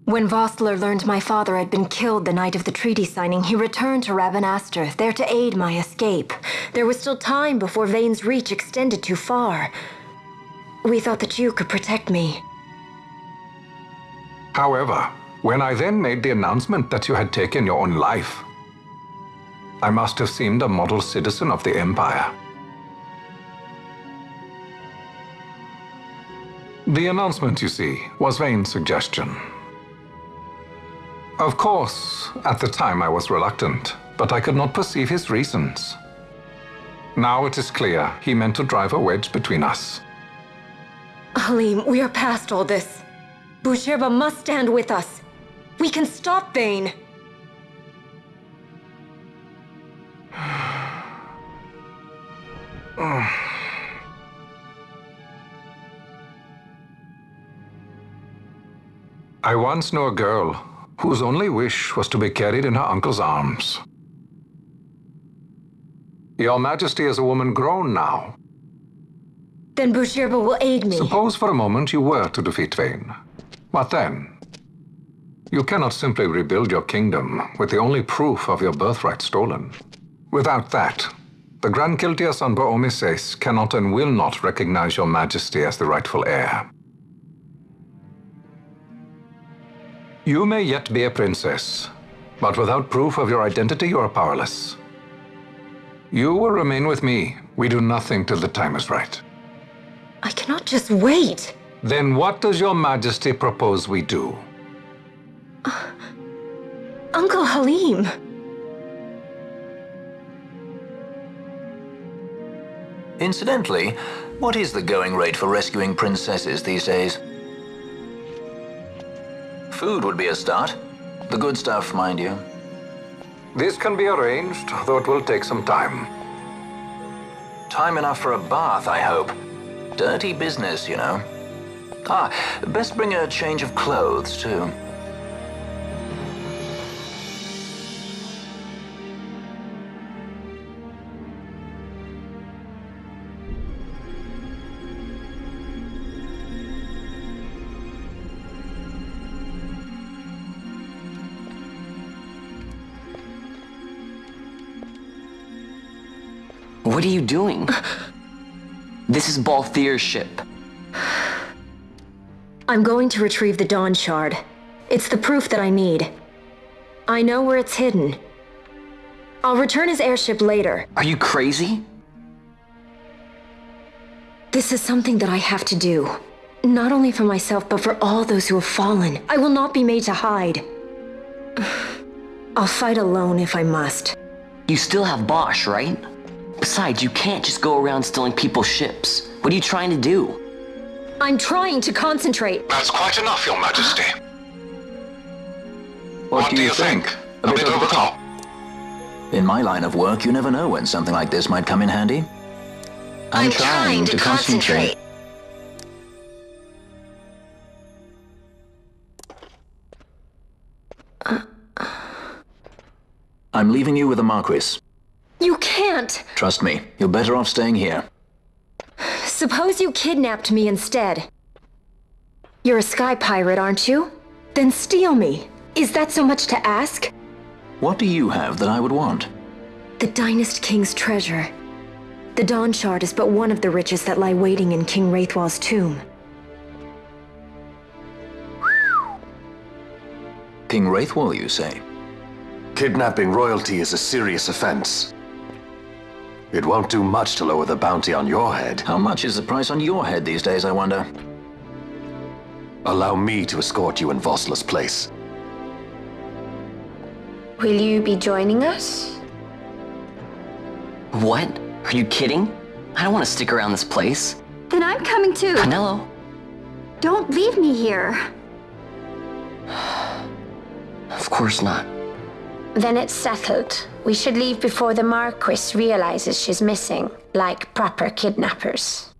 When Vossler learned my father had been killed the night of the treaty signing, he returned to Ravenaster, there to aid my escape. There was still time before Vane's reach extended too far. We thought that you could protect me. However, when I then made the announcement that you had taken your own life, I must have seemed a model citizen of the Empire. The announcement, you see, was Vane's suggestion. Of course, at the time I was reluctant, but I could not perceive his reasons. Now it is clear he meant to drive a wedge between us. Halim, we are past all this. Bushirba must stand with us. We can stop Vane. I once knew a girl whose only wish was to be carried in her uncle's arms. Your Majesty is a woman grown now. Then Bushirba will aid me. Suppose for a moment you were to defeat Vane. What then? You cannot simply rebuild your kingdom with the only proof of your birthright stolen. Without that, the Grand Kiltias on Bo-Omises cannot and will not recognize your Majesty as the rightful heir. You may yet be a princess, but without proof of your identity, you are powerless. You will remain with me. We do nothing till the time is right. I cannot just wait. Then what does your Majesty propose we do? Uncle Halim. Incidentally, what is the going rate for rescuing princesses these days? Food would be a start. The good stuff, mind you. This can be arranged, though it will take some time. Time enough for a bath, I hope. Dirty business, you know. Ah, best bring a change of clothes, too. What are you doing? This is Balthier's ship. I'm going to retrieve the Dawn Shard. It's the proof that I need. I know where it's hidden. I'll return his airship later. Are you crazy? This is something that I have to do. Not only for myself, but for all those who have fallen. I will not be made to hide. I'll fight alone if I must. You still have Bosch, right? Besides, you can't just go around stealing people's ships. What are you trying to do? I'm trying to concentrate. That's quite enough, Your Majesty. What do you think? A bit over the top. In my line of work, you never know when something like this might come in handy. I'm trying to concentrate. I'm leaving you with the Marquis. You can't! Trust me, you're better off staying here. Suppose you kidnapped me instead. You're a sky pirate, aren't you? Then steal me. Is that so much to ask? What do you have that I would want? The Dynast King's treasure. The Dawn Shard is but one of the riches that lie waiting in King Wraithwall's tomb. King Wraithwall, you say? Kidnapping royalty is a serious offense. It won't do much to lower the bounty on your head. How much is the price on your head these days, I wonder? Allow me to escort you in Vossler's place. Will you be joining us? What? Are you kidding? I don't want to stick around this place. Then I'm coming too. Canelo? Don't leave me here. Of course not. Then it's settled. We should leave before the Marquis realizes she's missing, like proper kidnappers.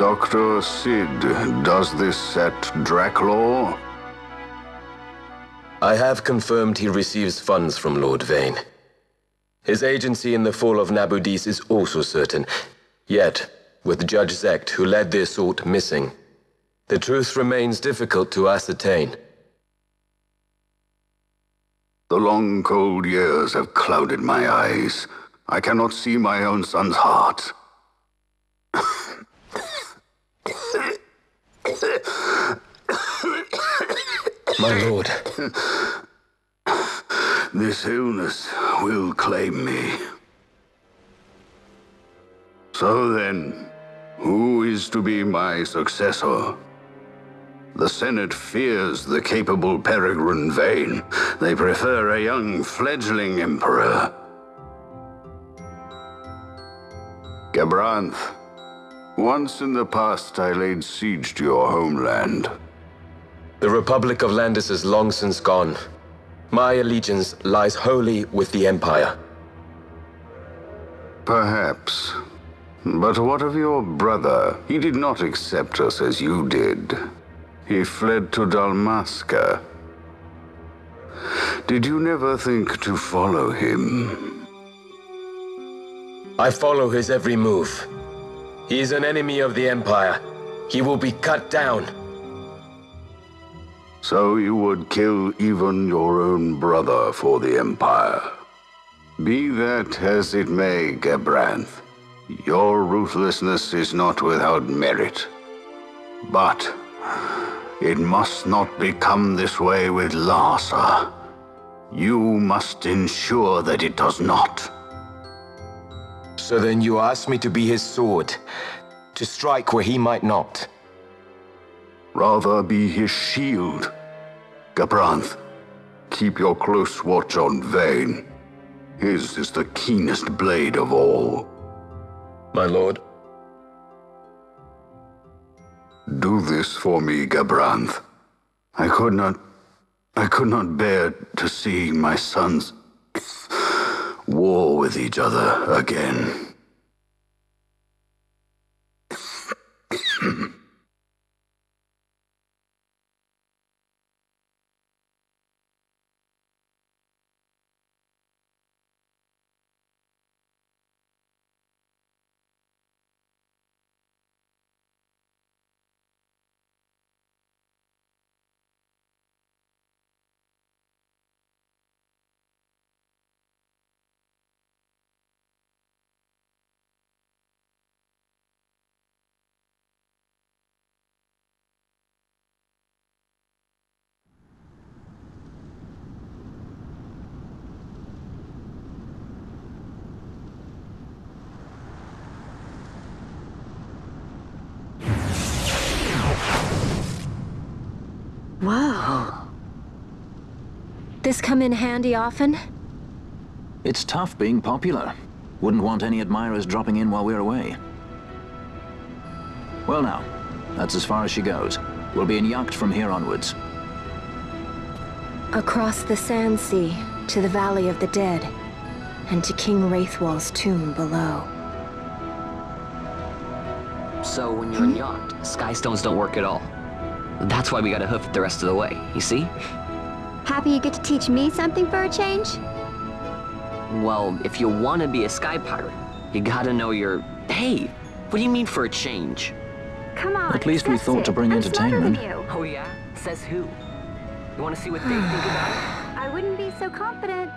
Dr. Sid does this at Draclaw? I have confirmed he receives funds from Lord Vane. His agency in the fall of Nabudis is also certain. Yet, with Judge Zecht, who led the assault, missing, the truth remains difficult to ascertain. The long, cold years have clouded my eyes. I cannot see my own son's heart. My lord. This illness will claim me. So then, who is to be my successor? The Senate fears the capable Peregrine Vane. They prefer a young fledgling emperor. Gabranth, once in the past I laid siege to your homeland. The Republic of Landis is long since gone. My allegiance lies wholly with the Empire. Perhaps. But what of your brother? He did not accept us as you did. He fled to Dalmasca. Did you never think to follow him? I follow his every move. He is an enemy of the Empire. He will be cut down. So you would kill even your own brother for the Empire. Be that as it may, Gabranth, your ruthlessness is not without merit. But it must not become this way with Larsa. You must ensure that it does not. So then you ask me to be his sword, to strike where he might not. Rather be his shield. Gabranth, keep your close watch on Vane. His is the keenest blade of all. My lord. Do this for me, Gabranth. I could not bear to see my sons war with each other again. Whoa. This come in handy often? It's tough being popular. Wouldn't want any admirers dropping in while we're away. Well now, that's as far as she goes. We'll be in yacht from here onwards. Across the Sand Sea, to the Valley of the Dead, and to King Wraithwall's tomb below. So when you're in yacht, skystones don't work at all. That's why we gotta hoof it the rest of the way, you see? Happy you get to teach me something for a change? Well, if you want to be a sky pirate, you gotta know your... Hey, what do you mean for a change? Come on, At least we accept thought it. to bring I'm smarter entertainment. than you. Oh yeah? Says who? You want to see what they think about it? I wouldn't be so confident.